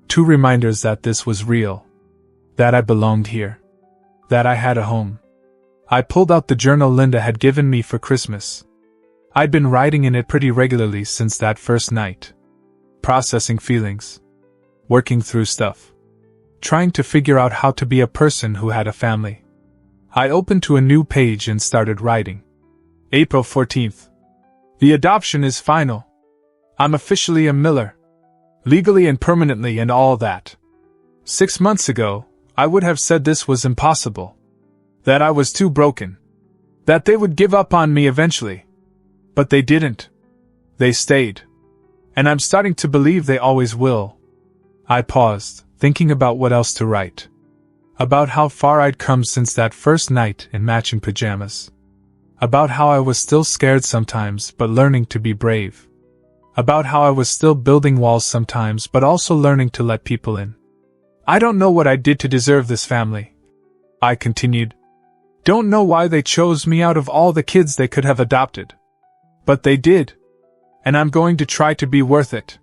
A: 2 reminders that this was real. That I belonged here. That I had a home. I pulled out the journal Linda had given me for Christmas. I'd been writing in it pretty regularly since that first night. Processing feelings. Working through stuff. Trying to figure out how to be a person who had a family. I opened to a new page and started writing. April 14th. The adoption is final. I'm officially a Miller. Legally and permanently and all that. 6 months ago, I would have said this was impossible. That I was too broken. That they would give up on me eventually. But they didn't. They stayed. And I'm starting to believe they always will. I paused, thinking about what else to write. About how far I'd come since that first night in matching pajamas. About how I was still scared sometimes but learning to be brave. About how I was still building walls sometimes but also learning to let people in. I don't know what I did to deserve this family. I continued. Don't know why they chose me out of all the kids they could have adopted. But they did. And I'm going to try to be worth it.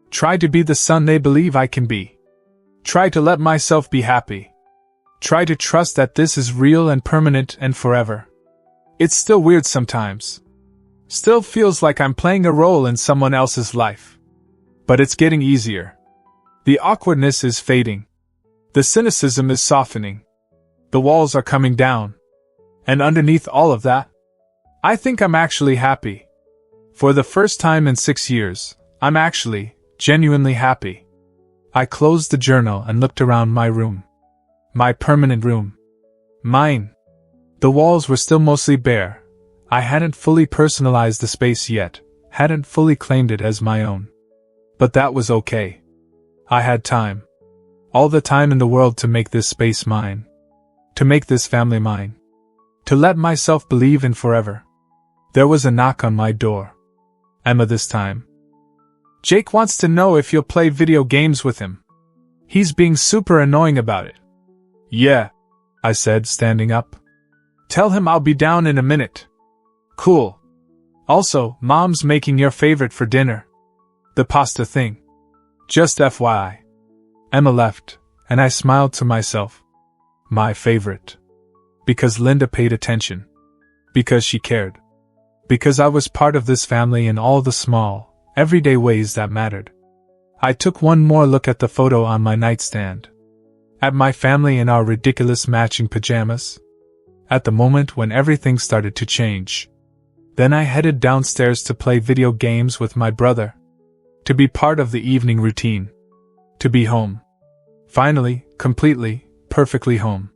A: Try to be the son they believe I can be. Try to let myself be happy. Try to trust that this is real and permanent and forever. It's still weird sometimes. Still feels like I'm playing a role in someone else's life. But it's getting easier. The awkwardness is fading. The cynicism is softening. The walls are coming down. And underneath all of that, I think I'm actually happy. For the first time in 6 years, I'm actually, genuinely happy. I closed the journal and looked around my room. My permanent room. Mine. The walls were still mostly bare. I hadn't fully personalized the space yet, hadn't fully claimed it as my own. But that was okay. I had time. All the time in the world to make this space mine. To make this family mine. To let myself believe in forever. There was a knock on my door. Emma this time. Jake wants to know if you'll play video games with him. He's being super annoying about it. Yeah, I said, standing up. Tell him I'll be down in a minute. Cool. Also, Mom's making your favorite for dinner. The pasta thing. Just FYI. Emma left, and I smiled to myself. My favorite. Because Linda paid attention. Because she cared. Because I was part of this family in all the small, everyday ways that mattered. I took one more look at the photo on my nightstand. At my family in our ridiculous matching pajamas. at the moment when everything started to change. Then I headed downstairs to play video games with my brother. To be part of the evening routine. To be home. Finally, completely, perfectly home.